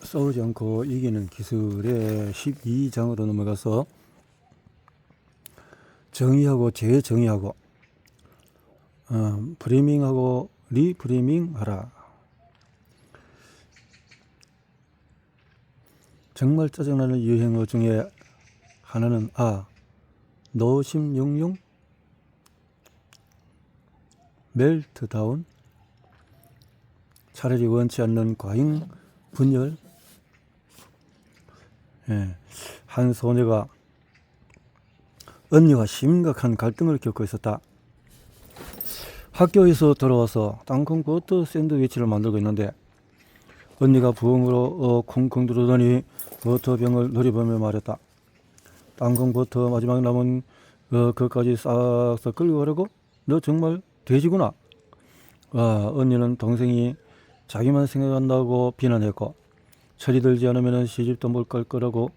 싸우지 않고 이기는 기술의 12장으로 넘어가서 정의하고 재정의하고 프레이밍하고 리프레이밍 하라. 정말 짜증나는 유행어 중에 하나는 노심융융, 멜트다운, 차라리 원치 않는 과잉 분열. 한 소녀가 언니와 심각한 갈등을 겪고 있었다. 학교에서 돌아와서 땅콩 버터 샌드위치를 만들고 있는데 언니가 부엉으로 쿵쿵 두르더니 버터병을 노려보며 말했다. 땅콩 버터 마지막 남은 그까지 싹싹 끌고 가려고? 너 정말 돼지구나. 언니는 동생이 자기만 생각한다고 비난했고 철이 들지 않으면 시집도 못 갈 거라고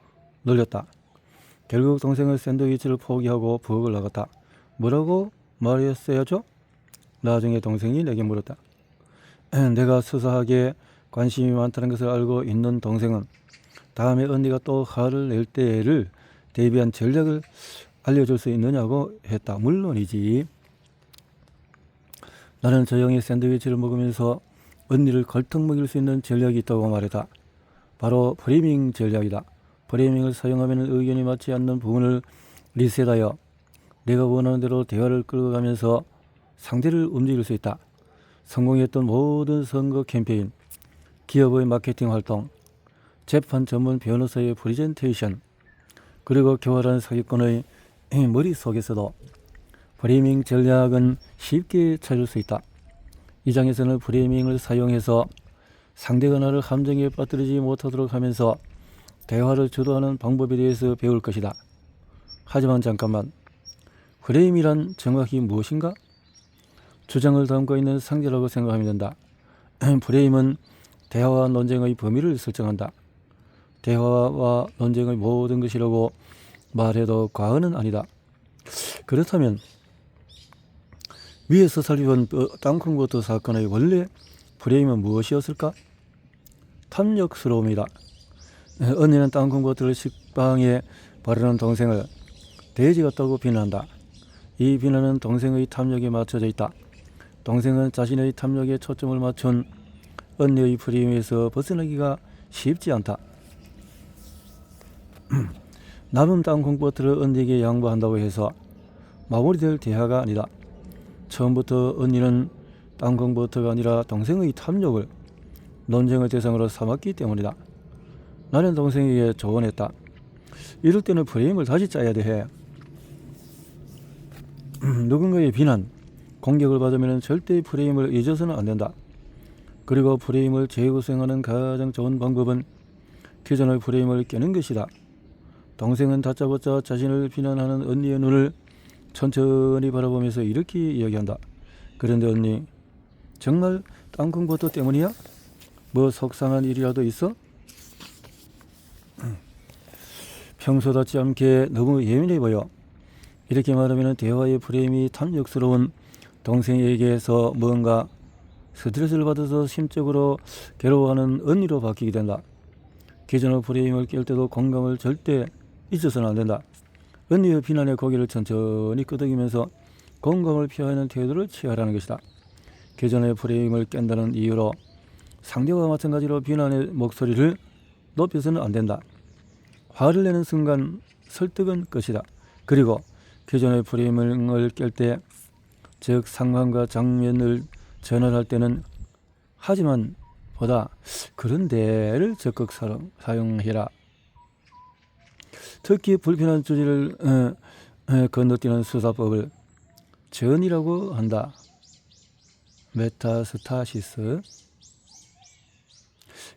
놀렸다. 결국 동생은 샌드위치를 포기하고 부엌을 나갔다. 뭐라고 말했어야죠? 나중에 동생이 내게 물었다. 내가 수사하게 관심이 많다는 것을 알고 있는 동생은 다음에 언니가 또 화를 낼 때를 대비한 전략을 알려줄 수 있느냐고 했다. 물론이지. 나는 조용히 샌드위치를 먹으면서 언니를 걸떡 먹일 수 있는 전략이 있다고 말했다. 바로 프레이밍 전략이다. 프레이밍을 사용하면 의견이 맞지 않는 부분을 리셋하여 내가 원하는 대로 대화를 끌고 가면서 상대를 움직일 수 있다. 성공했던 모든 선거 캠페인, 기업의 마케팅 활동, 재판 전문 변호사의 프레젠테이션, 그리고 교활한 사기꾼의 머릿속에서도 프레이밍 전략은 쉽게 찾을 수 있다. 이 장에서는 프레이밍을 사용해서 상대가 나를 함정에 빠뜨리지 못하도록 하면서 대화를 주도하는 방법에 대해서 배울 것이다. 하지만 잠깐만, 프레임이란 정확히 무엇인가? 주장을 담고 있는 상대라고 생각하면 된다. 프레임은 대화와 논쟁의 범위를 설정한다. 대화와 논쟁의 모든 것이라고 말해도 과언은 아니다. 그렇다면 위에서 살펴본 땅콩버터 사건의 원래 프레임은 무엇이었을까? 탐욕스러움이다. 언니는 땅콩버터를 식빵에 바르는 동생을 돼지 같다고 비난한다. 이 비난은 동생의 탐욕에 맞춰져 있다. 동생은 자신의 탐욕에 초점을 맞춘 언니의 프레임에서 벗어나기가 쉽지 않다. 남은 땅콩버터를 언니에게 양보한다고 해서 마무리될 대화가 아니다. 처음부터 언니는 땅콩버터가 아니라 동생의 탐욕을 논쟁의 대상으로 삼았기 때문이다. 나는 동생에게 조언했다. 이럴 때는 프레임을 다시 짜야 돼. 누군가의 비난, 공격을 받으면 절대 프레임을 잊어서는 안 된다. 그리고 프레임을 재구성하는 가장 좋은 방법은 기존의 프레임을 깨는 것이다. 동생은 다짜고짜 자신을 비난하는 언니의 눈을 천천히 바라보면서 이렇게 이야기한다. 그런데 언니, 정말 땅콩버터 때문이야? 뭐 속상한 일이라도 있어? 평소답지 않게 너무 예민해 보여. 이렇게 말하면 대화의 프레임이 탐욕스러운 동생에게서 뭔가 스트레스를 받아서 심적으로 괴로워하는 언니로 바뀌게 된다. 기존의 프레임을 깰 때도 공감을 절대 잊어서는 안 된다. 언니의 비난의 고개를 천천히 끄덕이면서 공감을 표하는 태도를 취하라는 것이다. 기존의 프레임을 깬다는 이유로 상대와 마찬가지로 비난의 목소리를 높여서는 안 된다. 화를 내는 순간 설득은 끝이다. 그리고 기존의 프레임을 깰 때, 즉 상황과 장면을 전환할 때는 하지만 보다 그런데를 적극 사용해라. 특히 불편한 주제를 건너뛰는 수사법을 전이라고 한다. 메타스타시스.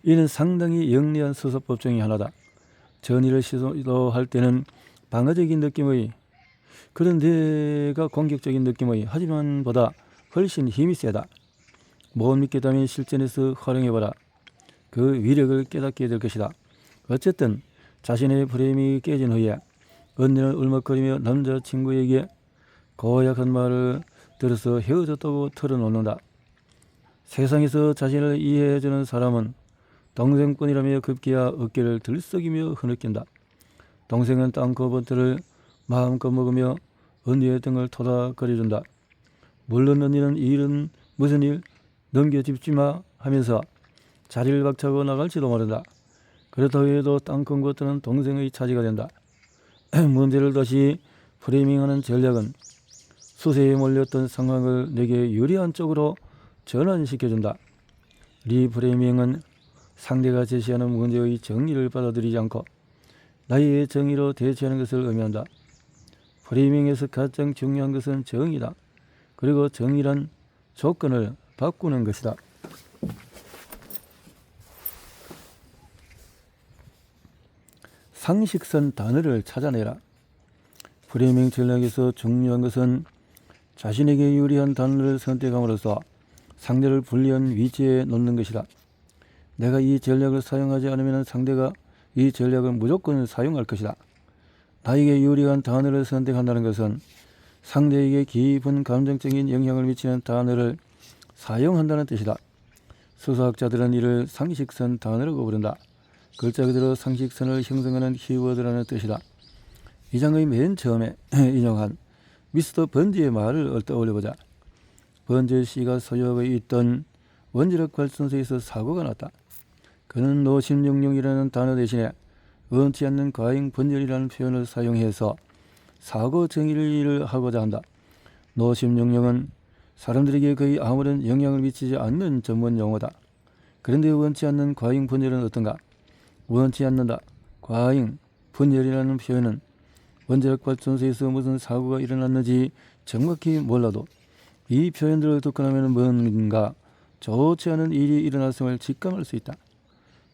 이는 상당히 영리한 수사법 중의 하나다. 전의를 시도할 때는 방어적인 느낌의, 그런데가 공격적인 느낌의, 하지만 보다 훨씬 힘이 세다. 못 믿겠다면 실전에서 활용해봐라. 그 위력을 깨닫게 될 것이다. 어쨌든 자신의 프레임이 깨진 후에 언니는 울먹거리며 남자친구에게 고약한 말을 들어서 헤어졌다고 털어놓는다. 세상에서 자신을 이해해주는 사람은 동생뿐이라며 급기야 어깨를 들썩이며 흐느낀다. 동생은 땅코버터를 마음껏 먹으며 언니의 등을 토닥거려준다. 물론 언니는 이 일은 무슨 일 넘겨짚지마 하면서 자리를 박차고 나갈지도 모른다. 그렇다고 해도 땅콩 버터는 동생의 차지가 된다. 문제를 다시 프레이밍하는 전략은 수세에 몰렸던 상황을 내게 유리한 쪽으로 전환시켜준다. 리프레이밍은 상대가 제시하는 문제의 정의를 받아들이지 않고 나의 정의로 대처하는 것을 의미한다. 프레이밍에서 가장 중요한 것은 정의다. 그리고 정의란 조건을 바꾸는 것이다. 상식선 단어를 찾아내라. 프레이밍 전략에서 중요한 것은 자신에게 유리한 단어를 선택함으로써 상대를 불리한 위치에 놓는 것이다. 내가 이 전략을 사용하지 않으면 상대가 이 전략을 무조건 사용할 것이다. 나에게 유리한 단어를 선택한다는 것은 상대에게 깊은 감정적인 영향을 미치는 단어를 사용한다는 뜻이다. 수사학자들은 이를 상식선 단어라고 부른다. 글자 그대로 상식선을 형성하는 키워드라는 뜻이다. 이 장의 맨 처음에 인용한 미스터 번지의 말을 떠올려보자. 번지 씨가 소유하고 있던 원자력 발전소에서 사고가 났다. 그는 노심육룡이라는 단어 대신에 원치 않는 과잉 분열이라는 표현을 사용해서 사고 정의를 하고자 한다. 노심육룡은 사람들에게 거의 아무런 영향을 미치지 않는 전문 용어다. 그런데 원치 않는 과잉 분열은 어떤가? 원치 않는다. 과잉 분열이라는 표현은 원자력 발전소에서 무슨 사고가 일어났는지 정확히 몰라도 이 표현들을 듣고 나면 뭔가 좋지 않은 일이 일어났음을 직감할 수 있다.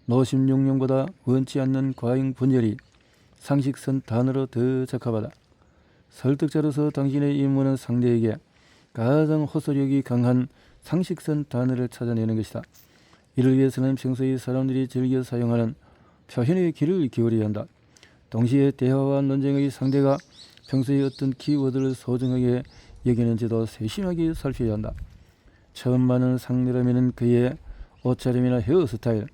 노심육룡보다 원치 않는 과잉 분열이 상식선 단어로 더 적합하다. 설득자로서 당신의 임무는 상대에게 가장 호소력이 강한 상식선 단어를 찾아내는 것이다. 이를 위해서는 평소에 사람들이 즐겨 사용하는 표현의 귀를 기울여야 한다. 동시에 대화와 논쟁의 상대가 평소에 어떤 키워드를 소중하게 여기는지도 세심하게 살펴야 한다. 처음 만나는 상대라면 그의 옷차림이나 헤어스타일,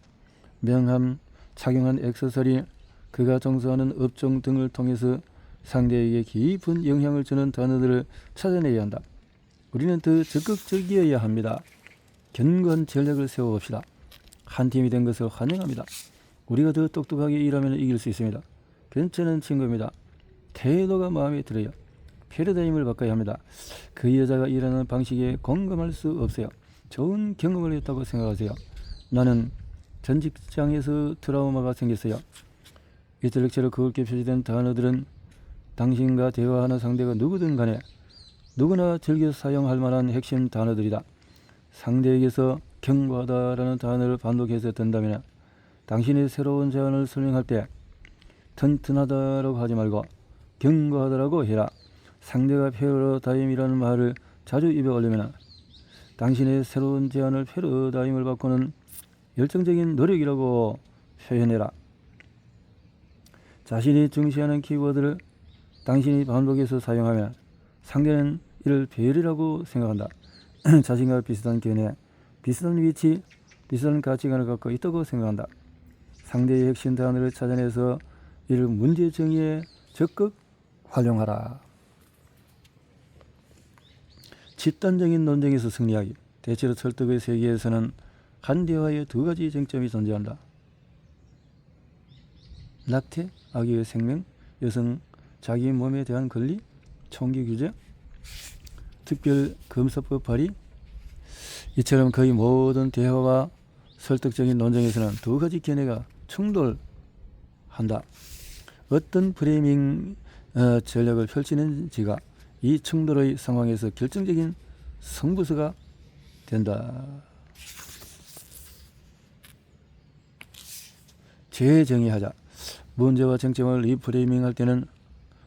명함, 착용한 액세서리, 그가 종사하는 업종 등을 통해서 상대에게 깊은 영향을 주는 단어들을 찾아내야 한다. 우리는 더 적극적이어야 합니다. 견고한 전략을 세워봅시다. 한 팀이 된 것을 환영합니다. 우리가 더 똑똑하게 일하면 이길 수 있습니다. 괜찮은 친구입니다. 태도가 마음에 들어요. 패러다임을 바꿔야 합니다. 그 여자가 일하는 방식에 공감할 수 없어요. 좋은 경험을 했다고 생각하세요. 나는 전 직장에서 트라우마가 생겼어요. 이탈력처럼 굵게 표시된 단어들은 당신과 대화하는 상대가 누구든 간에 누구나 즐겨 사용할 만한 핵심 단어들이다. 상대에게서 견고하다라는 단어를 반복해서 든다면 당신의 새로운 제안을 설명할 때 튼튼하다라고 하지 말고 견고하다라고 해라. 상대가 패러다임이라는 말을 자주 입에 올리면 당신의 새로운 제안을 패러다임을 바꾸는 열정적인 노력이라고 표현해라. 자신이 중시하는 키워드를 당신이 반복해서 사용하면 상대는 이를 별이라고 생각한다. 자신과 비슷한 견해, 비슷한 위치, 비슷한 가치관을 갖고 있다고 생각한다. 상대의 핵심 단어를 찾아내서 이를 문제 정의에 적극 활용하라. 집단적인 논쟁에서 승리하기. 대체로 설득의 세계에서는 한 대화에 두 가지 쟁점이 존재한다. 낙태, 아기의 생명, 여성 자기 몸에 대한 권리, 총기 규제, 특별 검사법 발의. 이처럼 거의 모든 대화와 설득적인 논쟁에서는 두 가지 견해가 충돌한다. 어떤 프레이밍 전략을 펼치는지가 이 충돌의 상황에서 결정적인 승부수가 된다. 재정의하자. 문제와 쟁점을 리프레이밍할 때는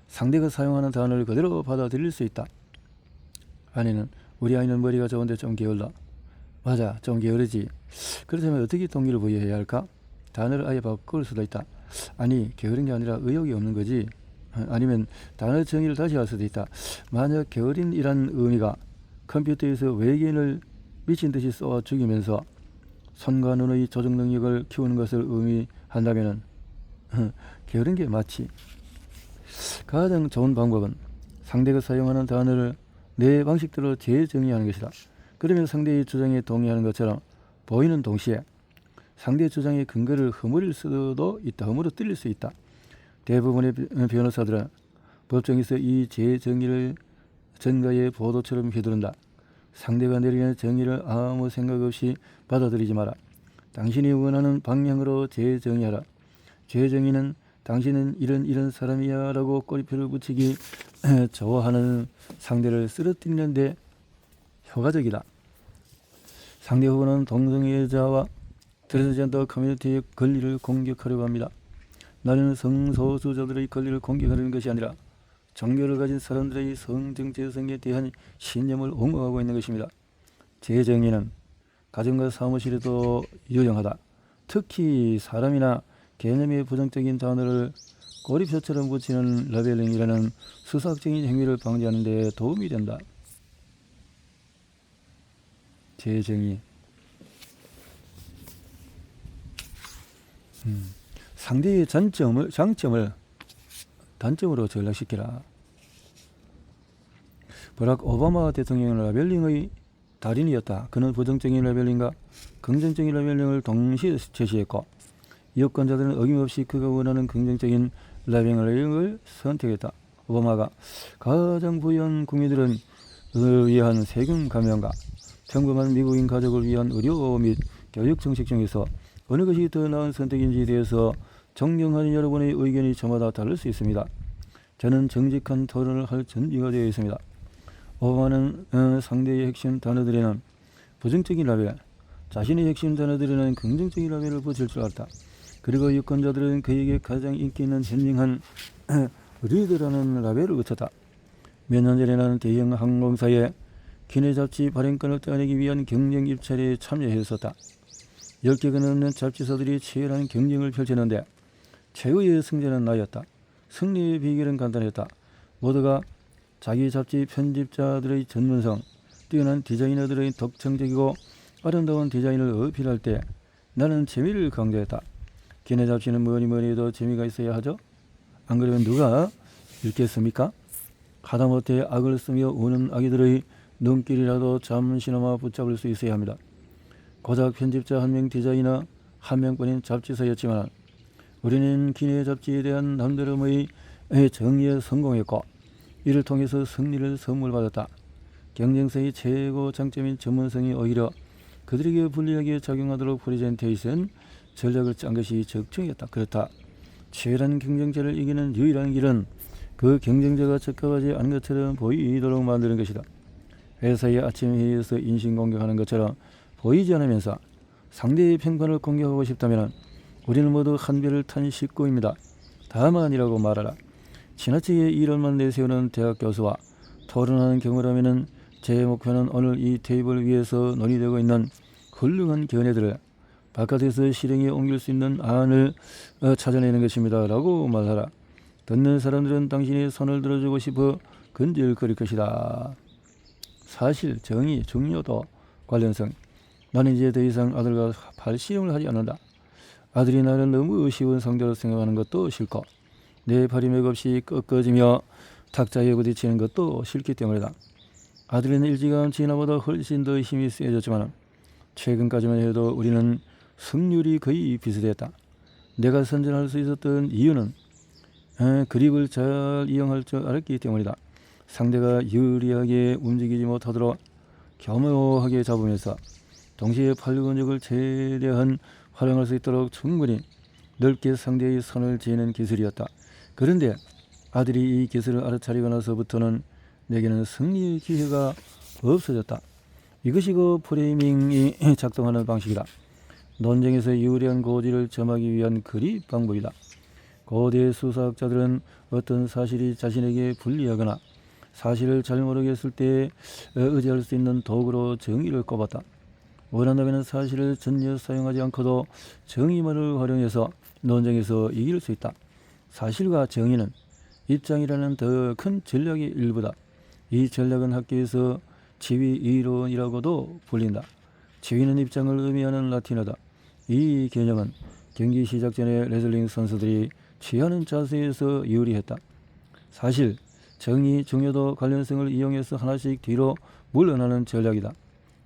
상대가 사용하는 단어를 그대로 받아들일 수 있다. 아내는 우리 아이는 머리가 좋은데 좀 게을러. 맞아, 좀 게으르지. 그렇다면 어떻게 동기를 부여해야 할까? 단어를 아예 바꿀 수도 있다. 아니, 게으른 게 아니라 의욕이 없는 거지. 아니면 단어 정의를 다시 할 수도 있다. 만약 게으린이란 의미가 컴퓨터에서 외계인을 미친 듯이 쏘아 죽이면서 손과 눈의 조정 능력을 키우는 것을 의미한다면 게으른 게 맞지. 가장 좋은 방법은 상대가 사용하는 단어를 내 방식대로 재정의하는 것이다. 그러면 상대의 주장에 동의하는 것처럼 보이는 동시에 상대의 주장의 근거를 허물일 수도 있다. 허물어뜨릴 수 있다. 대부분의 변호사들은 법정에서 이 재정의를 전가의 보도처럼 휘두른다. 상대가 내리는 정의를 아무 생각 없이 받아들이지 마라. 당신이 원하는 방향으로 재정의하라. 재정의는 당신은 이런 사람이야 라고 꼬리표를 붙이기 좋아하는 상대를 쓰러뜨리는 데 효과적이다. 상대 후보는 동성애자와 트랜스젠더 커뮤니티의 권리를 공격하려고 합니다. 나는 성소수자들의 권리를 공격하려는 것이 아니라 종교를 가진 사람들의 성정체성에 대한 신념을 옹호하고 있는 것입니다. 재정의는 가정과 사무실에도 유용하다. 특히 사람이나 개념의 부정적인 단어를 꼬리표처럼 붙이는 라벨링이라는 수사학적인 행위를 방지하는 데 도움이 된다. 재정의. 상대의 장점을 단점으로 전락시키라. 버락 오바마 대통령은 라벨링의 달인이었다. 그는 부정적인 라벨링과 긍정적인 라벨링을 동시에 제시했고 유권자들은 어김없이 그가 원하는 긍정적인 라벨링을 선택했다. 오바마가 가장 부유한 국민들은 위한 세금 감면과 평범한 미국인 가족을 위한 의료 및 교육 정책 중에서 어느 것이 더 나은 선택인지에 대해서 존경하는 여러분의 의견이 저마다 다를 수 있습니다. 저는 정직한 토론을 할 준비가 되어 있습니다. 오바마는 상대의 핵심 단어들에는 부정적인 라벨, 자신의 핵심 단어들에는 긍정적인 라벨을 붙일 줄 알았다. 그리고 유권자들은 그에게 가장 인기 있는 현명한 리더라는 라벨을 붙였다. 몇 년 전에는 대형 항공사의 기내 잡지 발행권을 따내기 위한 경쟁 입찰에 참여했었다. 10개가 넘는 잡지사들이 치열한 경쟁을 펼쳤는데 최후의 승자는 나였다. 승리의 비결은 간단했다. 모두가 자기 잡지 편집자들의 전문성, 뛰어난 디자이너들의 독창적이고 아름다운 디자인을 어필할 때 나는 재미를 강조했다. 기내 잡지는 뭐니 해도 재미가 있어야 하죠. 안 그러면 누가 읽겠습니까? 하다못해 악을 쓰며 우는 아기들의 눈길이라도 잠시나마 붙잡을 수 있어야 합니다. 고작 편집자 한 명, 디자이너 한 명뿐인 잡지사였지만 우리는 기내 잡지에 대한 남다름의 정의에 성공했고 이를 통해서 승리를 선물받았다. 경쟁사의 최고 장점인 전문성이 오히려 그들에게 불리하게 작용하도록 프레젠테이션 전략을 짠 것이 적중이었다. 그렇다. 치열한 경쟁자를 이기는 유일한 길은 그 경쟁자가 적합하지 않은 것처럼 보이도록 만드는 것이다. 회사의 아침 회의에서 인신공격하는 것처럼 보이지 않으면서 상대의 평판을 공격하고 싶다면 우리는 모두 한 배를 탄 식구입니다. 다만이라고 말하라. 지나치게 이론만 내세우는 대학 교수와 토론하는 경우라면 제 목표는 오늘 이 테이블 위에서 논의되고 있는 훌륭한 견해들을 바깥에서 실행에 옮길 수 있는 안을 찾아내는 것입니다. 라고 말하라. 듣는 사람들은 당신의 손을 들어주고 싶어 근질거릴 것이다. 사실, 정의, 중요도, 관련성. 나는 이제 더 이상 아들과 발씨름을 하지 않는다. 아들이 나를 너무 쉬운 상대로 생각하는 것도 싫고 내 발이 맥없이 꺾어지며 탁자에 부딪히는 것도 싫기 때문이다. 아들은 일찌감치 나보다 훨씬 더 힘이 세졌지만 최근까지만 해도 우리는 승률이 거의 비슷했다. 내가 선전할 수 있었던 이유는 그립을 잘 이용할 줄 알았기 때문이다. 상대가 유리하게 움직이지 못하도록 교묘하게 잡으면서 동시에 팔 근육을 최대한 활용할 수 있도록 충분히 넓게 상대의 손을 쥐는 기술이었다. 그런데 아들이 이 기술을 알아차리고 나서부터는 내게는 승리의 기회가 없어졌다. 이것이 그 프레이밍이 작동하는 방식이다. 논쟁에서 유리한 고지를 점하기 위한 그립 방법이다. 고대 수사학자들은 어떤 사실이 자신에게 불리하거나 사실을 잘 모르겠을 때 의지할 수 있는 도구로 정의를 꼽았다. 원한다면 사실을 전혀 사용하지 않고도 정의만을 활용해서 논쟁에서 이길 수 있다. 사실과 정의는 입장이라는 더 큰 전략의 일부다. 이 전략은 학계에서 지위 이론이라고도 불린다. 치이는 입장을 의미하는 라틴어다. 이 개념은 경기 시작 전에 레슬링 선수들이 취하는 자세에서 유리했다. 사실 정의, 중요도, 관련성을 이용해서 하나씩 뒤로 물러나는 전략이다.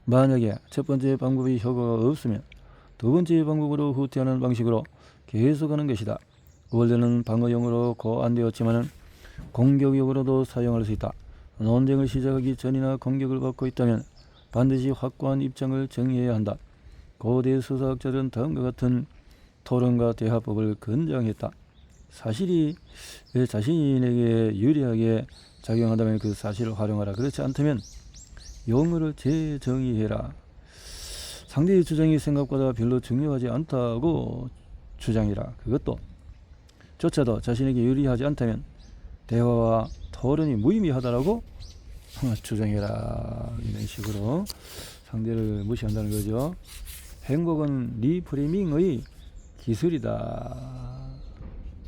만약에 첫 번째 방법이 효과가 없으면 두 번째 방법으로 후퇴하는 방식으로 계속하는 것이다. 원래는 방어용으로 고안되었지만 공격용으로도 사용할 수 있다. 논쟁을 시작하기 전이나 공격을 받고 있다면 반드시 확고한 입장을 정해야 한다. 고대 수사학자들은 다음과 같은 토론과 대화법을 권장했다. 사실이 자신에게 유리하게 작용한다면 그 사실을 활용하라. 그렇지 않다면 용어를 재정의해라. 상대의 주장이 생각보다 별로 중요하지 않다고 주장해라. 그것도 조차도 자신에게 유리하지 않다면 대화와 토론이 무의미하다라고 주장해라. 이런 식으로 상대를 무시한다는 거죠. 행복은 리프레이밍의 기술이다.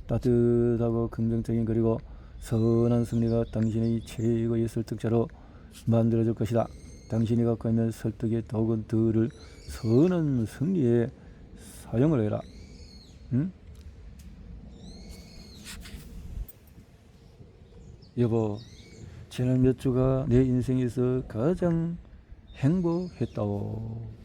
따뜻하고 긍정적인 그리고 선한 승리가 당신의 최고의 설득자로 만들어질 것이다. 당신이 갖고 있는 설득의 도구들을 선한 승리에 사용을 해라. 응? 여보, 지난 몇 주가 내 인생에서 가장 행복했다오.